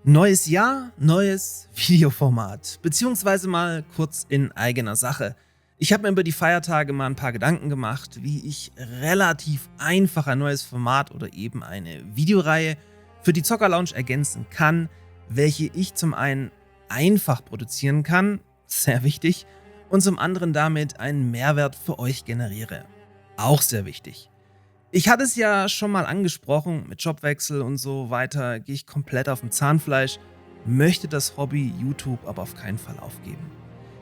Neues Jahr, neues Videoformat, beziehungsweise mal kurz in eigener Sache. Ich habe mir über die Feiertage mal ein paar Gedanken gemacht, wie ich relativ einfach ein neues Format oder eben eine Videoreihe für die Zocker Lounge ergänzen kann, welche ich zum einen einfach produzieren kann, sehr wichtig, und zum anderen damit einen Mehrwert für euch generiere, auch sehr wichtig. Ich hatte es ja schon mal angesprochen, mit Jobwechsel und so weiter gehe ich komplett auf dem Zahnfleisch, möchte das Hobby YouTube aber auf keinen Fall aufgeben.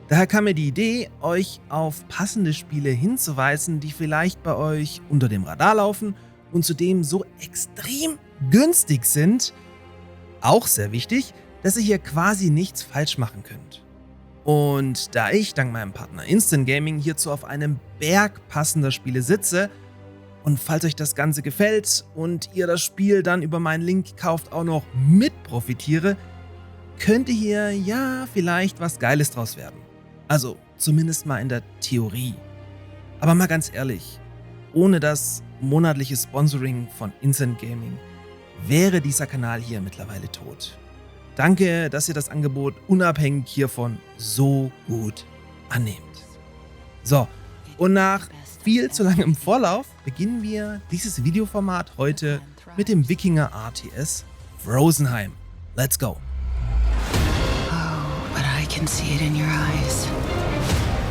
Daher kam mir die Idee, euch auf passende Spiele hinzuweisen, die vielleicht bei euch unter dem Radar laufen und zudem so extrem günstig sind, auch sehr wichtig, dass ihr hier quasi nichts falsch machen könnt. Und da ich dank meinem Partner Instant Gaming hierzu auf einem Berg passender Spiele sitze, und falls euch das Ganze gefällt und ihr das Spiel dann über meinen Link kauft, auch noch mit profitiere, könnte hier ja vielleicht was Geiles draus werden. Also zumindest mal in der Theorie. Aber mal ganz ehrlich, ohne das monatliche Sponsoring von Instant Gaming wäre dieser Kanal hier mittlerweile tot. Danke, dass ihr das Angebot unabhängig hiervon so gut annehmt. So, und nach viel zu langem Vorlauf beginnen wir dieses Videoformat heute mit dem Wikinger RTS Frozenheim. Let's go! Oh, but I can see it in your eyes.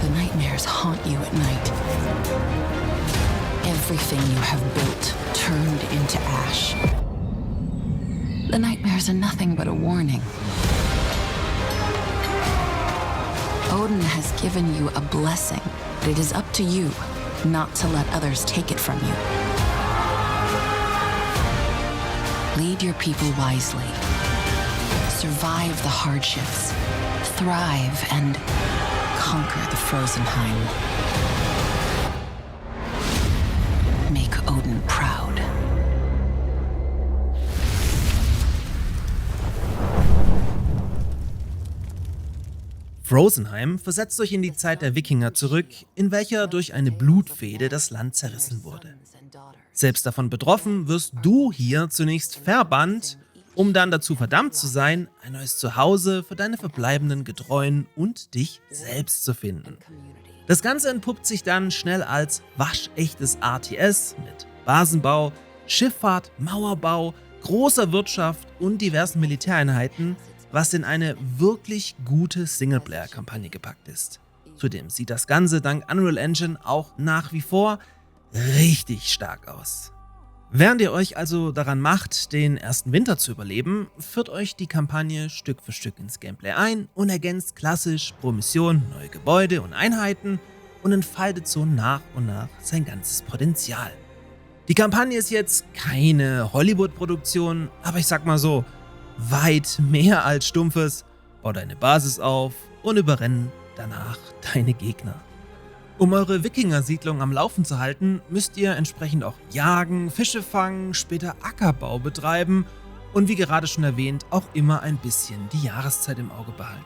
The nightmares haunt you at night. Everything you have built turned into ash. The nightmares are nothing but a warning. Odin has given you a blessing, but it is up to you not to let others take it from you. Lead your people wisely. Survive the hardships. Thrive and conquer the Frozenheim. Make Odin proud. Frozenheim versetzt euch in die Zeit der Wikinger zurück, in welcher durch eine Blutfehde das Land zerrissen wurde. Selbst davon betroffen wirst du hier zunächst verbannt, um dann dazu verdammt zu sein, ein neues Zuhause für deine verbleibenden Getreuen und dich selbst zu finden. Das Ganze entpuppt sich dann schnell als waschechtes RTS mit Basenbau, Schifffahrt, Mauerbau, großer Wirtschaft und diversen Militäreinheiten, was in eine wirklich gute Singleplayer-Kampagne gepackt ist. Zudem sieht das Ganze dank Unreal Engine auch nach wie vor richtig stark aus. Während ihr euch also daran macht, den ersten Winter zu überleben, führt euch die Kampagne Stück für Stück ins Gameplay ein und ergänzt klassisch pro Mission neue Gebäude und Einheiten und entfaltet so nach und nach sein ganzes Potenzial. Die Kampagne ist jetzt keine Hollywood-Produktion, aber ich sag mal so, weit mehr als stumpfes, bau deine Basis auf und überrenn danach deine Gegner. Um eure Wikinger-Siedlung am Laufen zu halten, müsst ihr entsprechend auch jagen, Fische fangen, später Ackerbau betreiben und wie gerade schon erwähnt, auch immer ein bisschen die Jahreszeit im Auge behalten.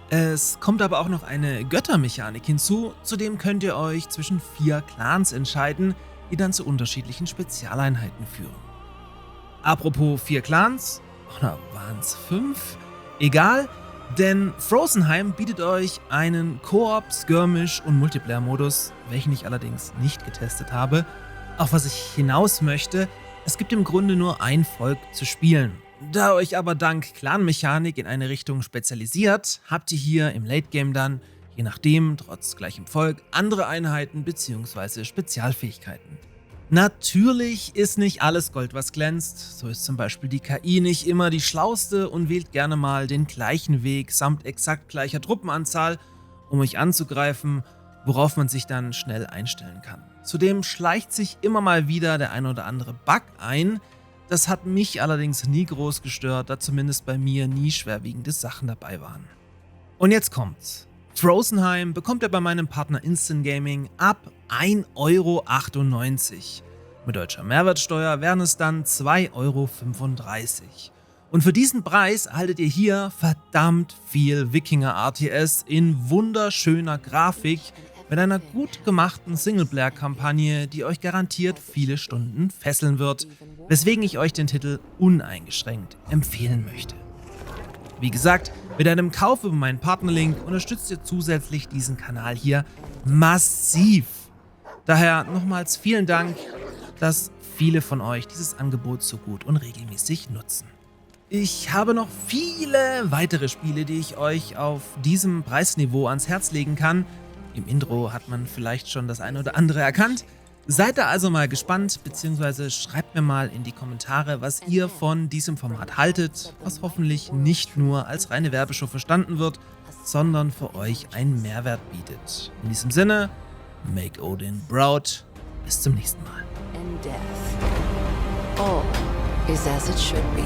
Es kommt aber auch noch eine Göttermechanik hinzu, zudem könnt ihr euch zwischen 4 Clans entscheiden, die dann zu unterschiedlichen Spezialeinheiten führen. Apropos 4 Clans, oder waren es 5? Egal, denn Frozenheim bietet euch einen Koop, Skirmish und Multiplayer-Modus, welchen ich allerdings nicht getestet habe. Auf was ich hinaus möchte, es gibt im Grunde nur ein Volk zu spielen. Da euch aber dank Clan-Mechanik in eine Richtung spezialisiert, habt ihr hier im Late-Game dann, je nachdem, trotz gleichem Volk, andere Einheiten bzw. Spezialfähigkeiten. Natürlich ist nicht alles Gold, was glänzt. So ist zum Beispiel die KI nicht immer die schlauste und wählt gerne mal den gleichen Weg samt exakt gleicher Truppenanzahl, um euch anzugreifen, worauf man sich dann schnell einstellen kann. Zudem schleicht sich immer mal wieder der ein oder andere Bug ein. Das hat mich allerdings nie groß gestört, da zumindest bei mir nie schwerwiegende Sachen dabei waren. Und jetzt kommt's. Frozenheim bekommt ihr bei meinem Partner Instant Gaming ab 1,98 €. Mit deutscher Mehrwertsteuer wären es dann 2,35 €. Und für diesen Preis erhaltet ihr hier verdammt viel Wikinger RTS in wunderschöner Grafik mit einer gut gemachten Singleplayer-Kampagne, die euch garantiert viele Stunden fesseln wird, weswegen ich euch den Titel uneingeschränkt empfehlen möchte. Wie gesagt, mit einem Kauf über meinen Partnerlink unterstützt ihr zusätzlich diesen Kanal hier massiv. Daher nochmals vielen Dank, dass viele von euch dieses Angebot so gut und regelmäßig nutzen. Ich habe noch viele weitere Spiele, die ich euch auf diesem Preisniveau ans Herz legen kann. Im Intro hat man vielleicht schon das eine oder andere erkannt. Seid da also mal gespannt, beziehungsweise schreibt mir mal in die Kommentare, was ihr von diesem Format haltet, was hoffentlich nicht nur als reine Werbeshow verstanden wird, sondern für euch einen Mehrwert bietet. In diesem Sinne, make Odin proud. Bis zum nächsten Mal. And death. All is as it should be.